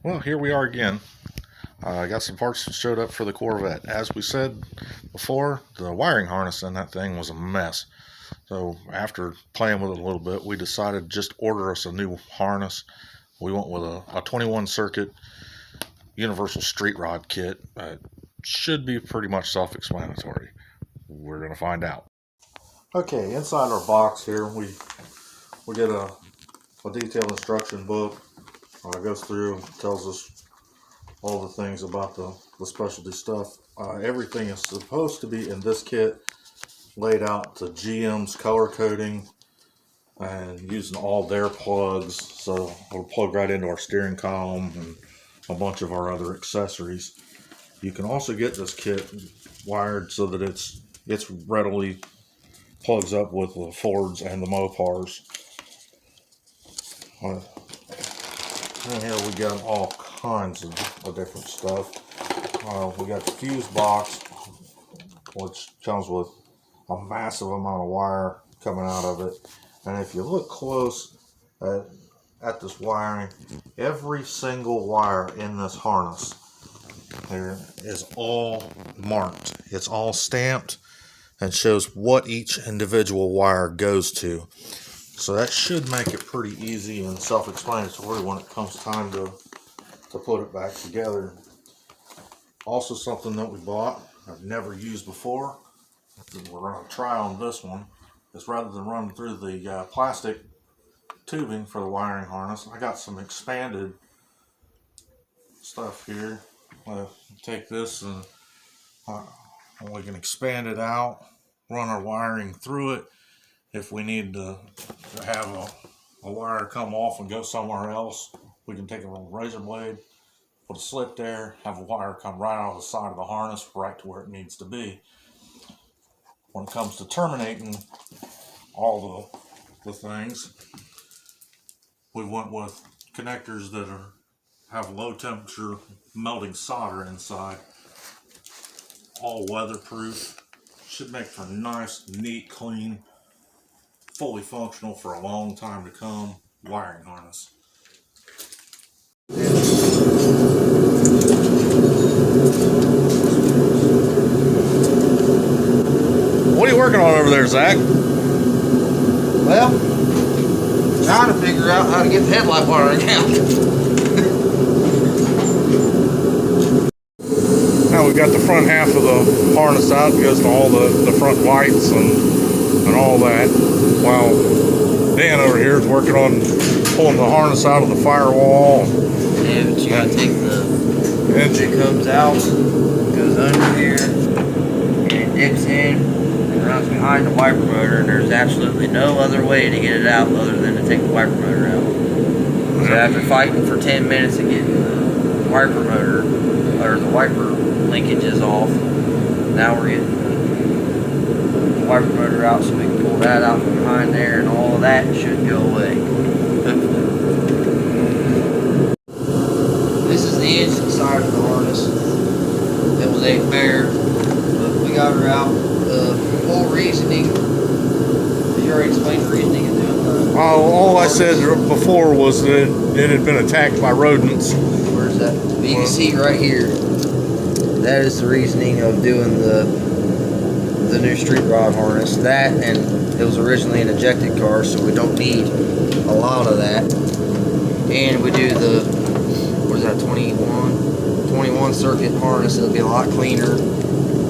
Well, here we are again. I got some parts that showed up for the Corvette. As we said before, the wiring harness in that thing was a mess. So after playing with it a little bit, we decided to just order us a new harness. We went with a 21 circuit universal street rod kit. Should be pretty much self-explanatory. We're going to find out. Okay, inside our box here, we get a detailed instruction book. It goes through, tells us all the things about the specialty stuff. Everything is supposed to be in this kit laid out to GM's color coding and using all their plugs. So we'll plug right into our steering column and a bunch of our other accessories. You can also get this kit wired so that it's readily plugs up with the Fords and the Mopars. And here we got all kinds of different stuff. We got the fuse box, which comes with a massive amount of wire coming out of it. And if you look close at this wiring, every single wire in this harness here is all marked. It's all stamped and shows what each individual wire goes to. So that should make it pretty easy and self-explanatory when it comes time to put it back together. Also, something that we bought, I've never used before, we're going to try on this one, is rather than running through the plastic tubing for the wiring harness, I got some expanded stuff here. Take this and we can expand it out, run our wiring through it. If we need to have a wire come off and go somewhere else, we can take a little razor blade, put a slit there, have a wire come right out of the side of the harness right to where it needs to be. When it comes to terminating all the things, we went with connectors that have low temperature melting solder inside. All weatherproof. Should make for a nice, neat, clean, fully functional for a long time to come wiring harness. What are you working on over there, Zach? Well, trying to figure out how to get the headlight wiring out. Now we've got the front half of the harness out. It goes to all the front lights and all that. While Dan over here is working on pulling the harness out of the firewall. Yeah, but you gotta take the engine comes out, goes under here, and it dips in and runs behind the wiper motor, and there's absolutely no other way to get it out other than to take the wiper motor out. So after fighting for 10 minutes and getting the wiper motor, or the wiper linkages off, now we're getting the wiper motor out so we can pull that out from behind there, and all of that should go away. This is the engine side of the harness. It was a bear, but we got her out. The whole reasoning, you already explained the reasoning in doing all I said before was that it had been attacked by rodents. Where's that? You can see right here. That is the reasoning of doing the new street rod harness. That, and it was originally an ejected car, so we don't need a lot of that. And we do the, what is that, 21 circuit harness. It'll be a lot cleaner.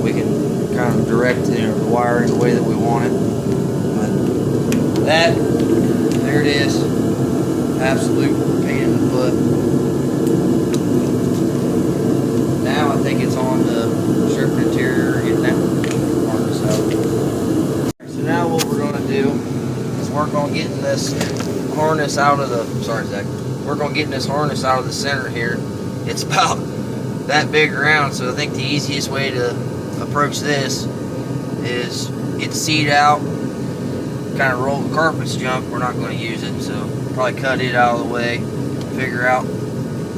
We can kind of direct the wiring the way that we want it. But that, there it is. Absolute pain in the butt. Now I think it's on the stripping interior, getting that harness out. So now what we're going to do is work on getting this harness out of the, sorry Zach, work on getting this harness out of the center here. It's about that big around, so I think the easiest way to approach this is get the seat out, kind of roll the carpet's junk. We're not going to use it, so probably cut it out of the way, figure out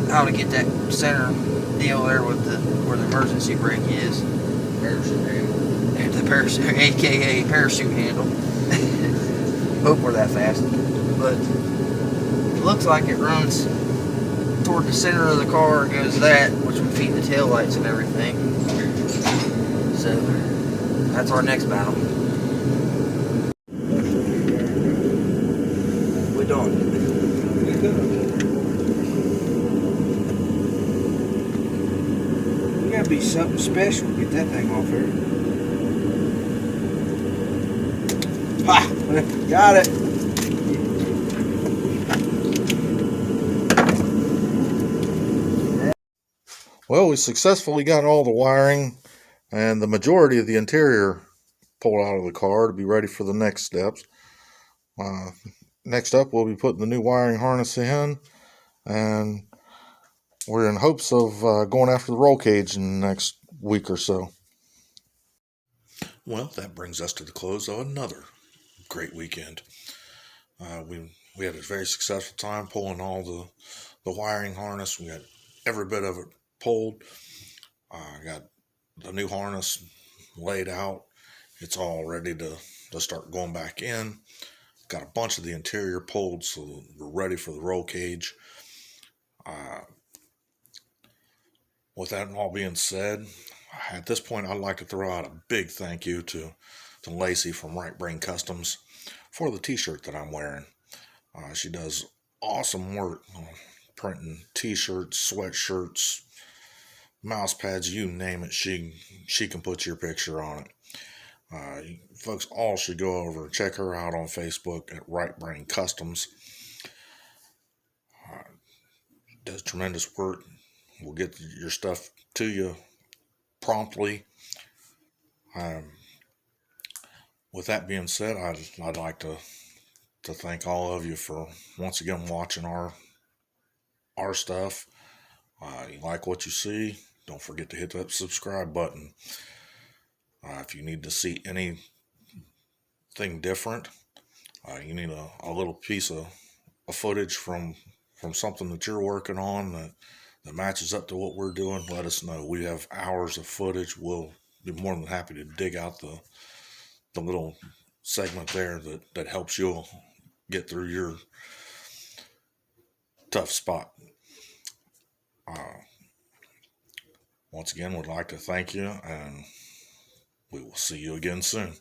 how to get that center deal there with where the emergency brake is. Parachute handle. The parachute, aka parachute handle. Hope we're that fast. But it looks like it runs toward the center of the car goes that, which would feed the tail lights and everything. So that's our next battle. We're done. You gotta be something special to get that thing off here. Ha! Got it. Well, we successfully got all the wiring and the majority of the interior pulled out of the car to be ready for the next steps. Next up, we'll be putting the new wiring harness in, and we're in hopes of going after the roll cage in the next week or so. Well, that brings us to the close of another great weekend. We had a very successful time pulling all the wiring harness. We got every bit of it pulled. Got the new harness laid out. It's all ready to start going back in. Got a bunch of the interior pulled, so we're ready for the roll cage. With that all being said, at this point, I'd like to throw out a big thank you to Lacey from Right Brain Customs for the t-shirt that I'm wearing. She does awesome work printing t-shirts, sweatshirts, mouse pads, you name it. She can put your picture on it. Folks all should go over and check her out on Facebook at Right Brain Customs. Does tremendous work. We'll get your stuff to you promptly. With that being said, I'd like to thank all of you for once again watching our stuff. You like what you see, don't forget to hit that subscribe button. If you need to see anything different, you need a little piece of footage from something that you're working on that matches up to what we're doing, let us know. We have hours of footage. We'll be more than happy to dig out the little segment there that helps you get through your tough spot. Once again, would like to thank you, and we will see you again soon.